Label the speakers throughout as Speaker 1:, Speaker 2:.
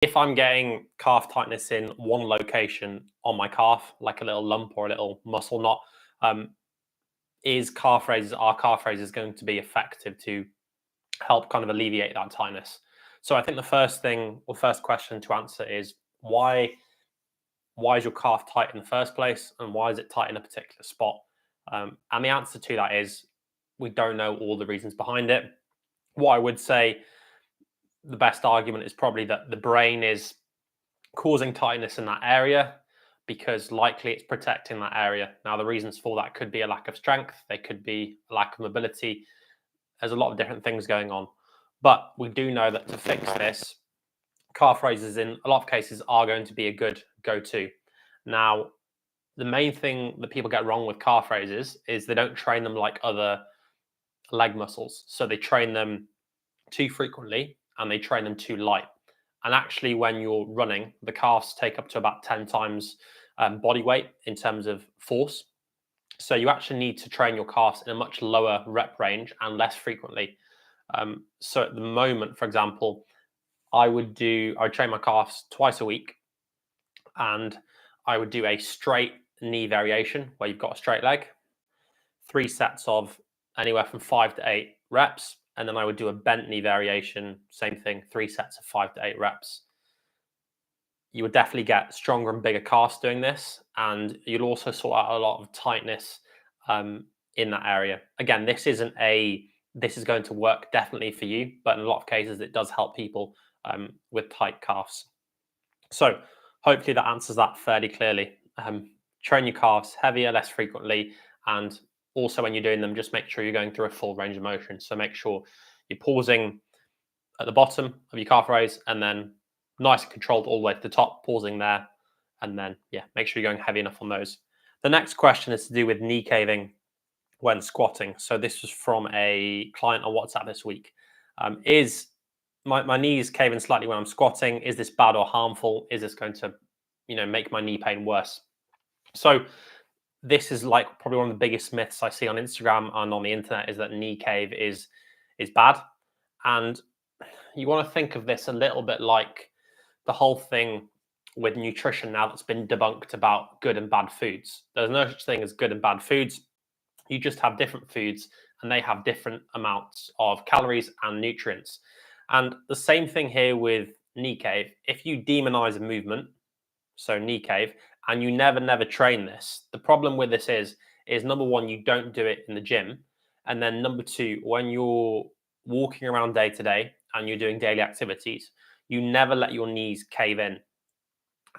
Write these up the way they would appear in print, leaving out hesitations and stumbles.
Speaker 1: If I'm getting calf tightness in one location on my calf, like a little lump or a little muscle knot, um, are calf raises going to be effective to help kind of alleviate that tightness? So I think the first thing or first question to answer is why is your calf tight in the first place, and why is it tight in a particular spot? And the answer to that is we don't know all the reasons behind it. What I would say, the best argument is probably that the brain is causing tightness in that area because likely it's protecting that area. Now, the reasons for that could be a lack of strength, they could be a lack of mobility. There's a lot of different things going on. But we do know that to fix this, calf raises in a lot of cases are going to be a good go-to. Now, the main thing that people get wrong with calf raises is they don't train them like other leg muscles. So they train them too frequently and they train them too light. And actually, when you're running, the calves take up to about 10 times body weight in terms of force. So you actually need to train your calves in a much lower rep range and less frequently. So at the moment, for example, I would train my calves twice a week, and I would do a straight knee variation where you've got a straight leg, 3 sets of anywhere from 5 to 8 reps, and then I would do a bent knee variation, same thing, 3 sets of 5 to 8 reps. You would definitely get stronger and bigger calves doing this, and you'll also sort out a lot of tightness in that area. Again, this is going to work definitely for you, but in a lot of cases, it does help people with tight calves. So hopefully that answers that fairly clearly. Train your calves heavier, less frequently, and also when you're doing them, just make sure you're going through a full range of motion. So make sure you're pausing at the bottom of your calf raise and then nice and controlled all the way to the top, pausing there, and then make sure you're going heavy enough on those. The next question is to do with knee caving when squatting. So this was from a client on WhatsApp this week. Is my knees caving slightly when I'm squatting? Is this bad or harmful? Is this going to, make my knee pain worse? So this is like probably one of the biggest myths I see on Instagram and on the internet, is that knee cave is bad. And you want to think of this a little bit like the whole thing with nutrition now that's been debunked about good and bad foods. There's no such thing as good and bad foods. You just have different foods and they have different amounts of calories and nutrients. And the same thing here with knee cave. If you demonize a movement, so knee cave, and you never train this, the problem with this is number one, you don't do it in the gym. And then number two, when you're walking around day to day and you're doing daily activities, you never let your knees cave in.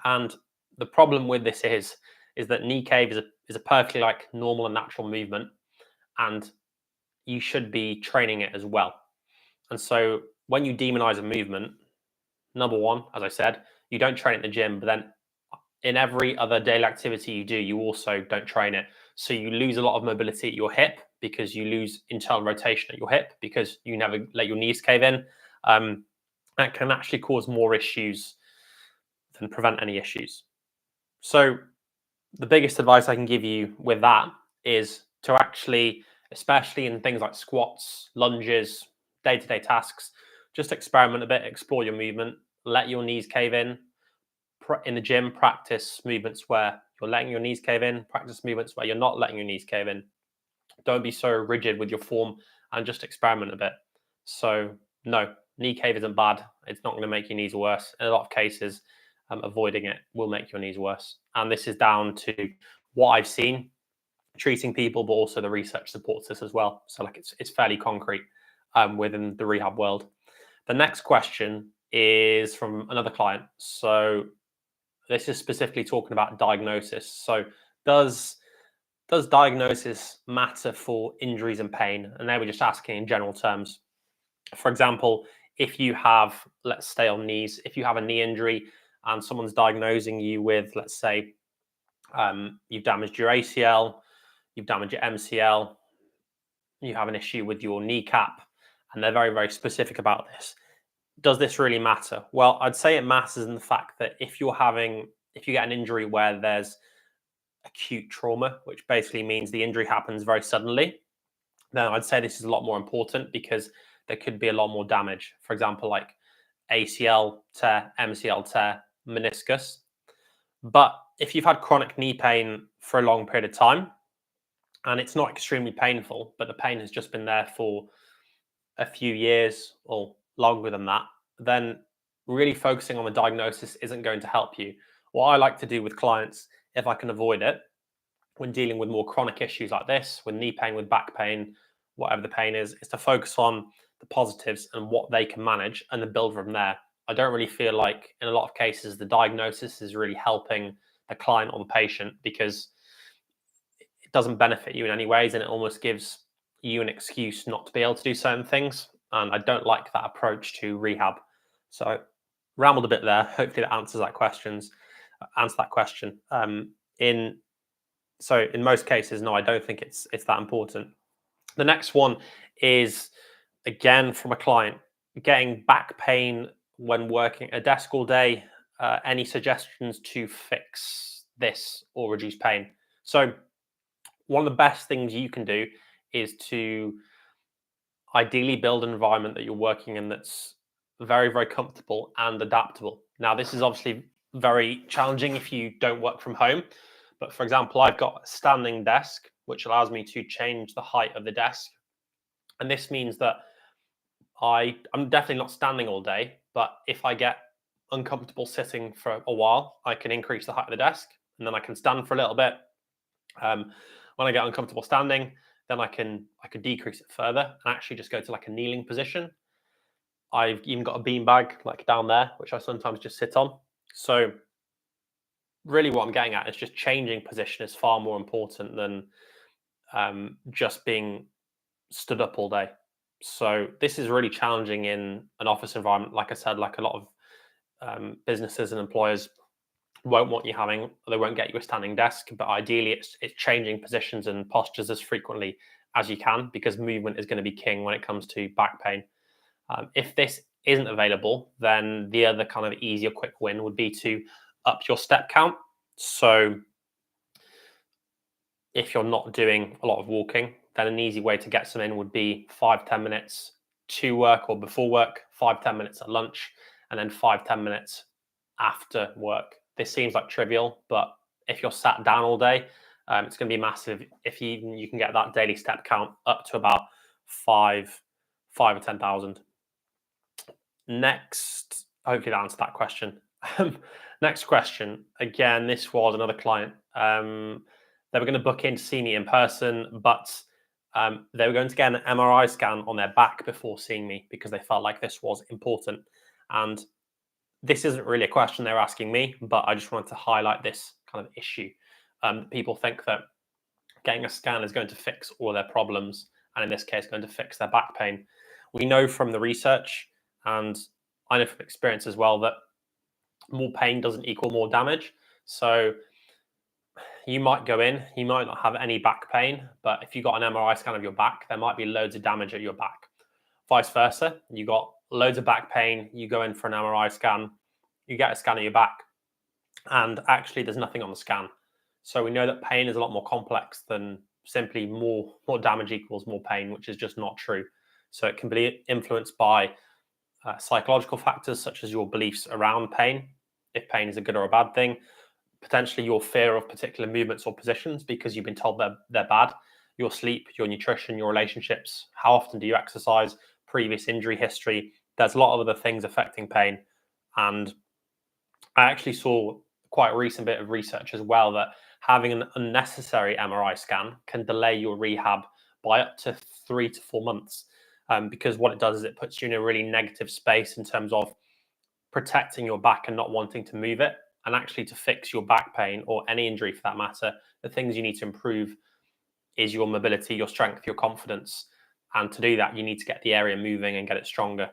Speaker 1: And the problem with this is that knee cave is a perfectly like normal and natural movement, and you should be training it as well. And so when you demonize a movement, number one, as I said, you don't train it in the gym, but then in every other daily activity you do, you also don't train it. So you lose a lot of mobility at your hip because you lose internal rotation at your hip because you never let your knees cave in. That can actually cause more issues than prevent any issues. So the biggest advice I can give you with that is to actually, especially in things like squats, lunges, day-to-day tasks, just experiment a bit, explore your movement, let your knees cave in. In the gym, practice movements where you're letting your knees cave in, practice movements where you're not letting your knees cave in. Don't be so rigid with your form and just experiment a bit. So no, knee cave isn't bad. It's not going to make your knees worse. In a lot of cases, avoiding it will make your knees worse. And this is down to what I've seen treating people, but also the research supports this as well. So like it's fairly concrete within the rehab world. The next question is from another client. So this is specifically talking about diagnosis. So does diagnosis matter for injuries and pain? And they were just asking in general terms. For example, if you have, let's stay on knees, if you have a knee injury and someone's diagnosing you with, let's say, you've damaged your ACL, you've damaged your MCL, you have an issue with your kneecap, and they're very, very specific about this. Does this really matter? Well, I'd say it matters in the fact that if you get an injury where there's acute trauma, which basically means the injury happens very suddenly, then I'd say this is a lot more important because there could be a lot more damage. For example, like ACL tear, MCL tear, meniscus. But if you've had chronic knee pain for a long period of time and it's not extremely painful, but the pain has just been there for a few years or longer than that, then really focusing on the diagnosis isn't going to help you. What I like to do with clients, if I can avoid it, when dealing with more chronic issues like this, with knee pain, with back pain, whatever the pain is to focus on the positives and what they can manage and then build from there. I don't really feel like in a lot of cases the diagnosis is really helping the client or the patient because it doesn't benefit you in any ways and it almost gives you an excuse not to be able to do certain things. And I don't like that approach to rehab. So rambled a bit there. Hopefully that answers that question. In most cases, no, I don't think it's that important. The next one is again from a client getting back pain when working a desk all day. Any suggestions to fix this or reduce pain? So one of the best things you can do is to ideally build an environment that you're working in that's very, very comfortable and adaptable. Now, this is obviously very challenging if you don't work from home. But for example, I've got a standing desk, which allows me to change the height of the desk. And this means that I'm definitely not standing all day, but if I get uncomfortable sitting for a while, I can increase the height of the desk and then I can stand for a little bit. When I get uncomfortable standing, then I could decrease it further and actually just go to like a kneeling position. I've even got a beanbag like down there, which I sometimes just sit on. So really what I'm getting at is just changing position is far more important than just being stood up all day. So this is really challenging in an office environment. Like I said, like a lot of businesses and employers won't want you having, they won't get you a standing desk, but ideally it's changing positions and postures as frequently as you can because movement is going to be king when it comes to back pain. If this isn't available, then the other kind of easier quick win would be to up your step count. So if you're not doing a lot of walking, then an easy way to get some in would be 5-10 minutes to work or before work, 5-10 minutes at lunch, and then 5-10 minutes after work. This seems like trivial, but if you're sat down all day, it's going to be massive. If you can get that daily step count up to about 5 or 10,000. Next, hopefully that answered that question. Next question. Again, this was another client. They were going to book in to see me in person, but they were going to get an MRI scan on their back before seeing me because they felt like this was important. And this isn't really a question they're asking me, but I just wanted to highlight this kind of issue. People think that getting a scan is going to fix all their problems, and in this case, going to fix their back pain. We know from the research, and I know from experience as well, that more pain doesn't equal more damage. So you might go in, you might not have any back pain, but if you got an MRI scan of your back, there might be loads of damage at your back. Vice versa, you got loads of back pain, you go in for an MRI scan, you get a scan of your back, and actually there's nothing on the scan. So we know that pain is a lot more complex than simply more damage equals more pain, which is just not true. So it can be influenced by psychological factors such as your beliefs around pain, if pain is a good or a bad thing, potentially your fear of particular movements or positions because you've been told they're bad, your sleep, your nutrition, your relationships, how often do you exercise, previous injury history. There's a lot of other things affecting pain. And I actually saw quite a recent bit of research as well that having an unnecessary MRI scan can delay your rehab by up to 3 to 4 months. Because what it does is it puts you in a really negative space in terms of protecting your back and not wanting to move it. And actually to fix your back pain or any injury for that matter, the things you need to improve is your mobility, your strength, your confidence. And to do that, you need to get the area moving and get it stronger.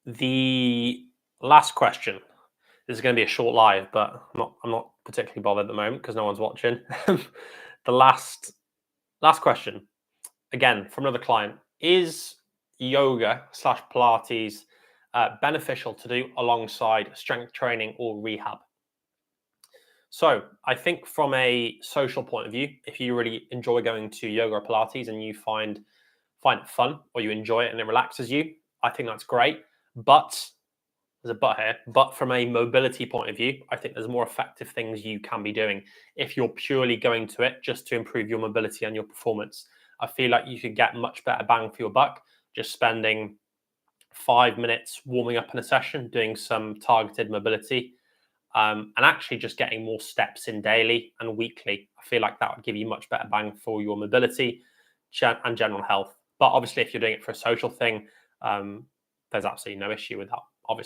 Speaker 1: The last question. This is going to be a short live, but I'm not particularly bothered at the moment because no one's watching. The last question, again, from another client. Is yoga / Pilates beneficial to do alongside strength training or rehab? So I think from a social point of view, if you really enjoy going to yoga or Pilates and you find it fun or you enjoy it and it relaxes you, I think that's great. But there's a but here. But from a mobility point of view, I think there's more effective things you can be doing if you're purely going to it just to improve your mobility and your performance. I feel like you could get much better bang for your buck just spending 5 minutes warming up in a session, doing some targeted mobility, and actually just getting more steps in daily and weekly. I feel like that would give you much better bang for your mobility and general health. But obviously, if you're doing it for a social thing, there's absolutely no issue with that.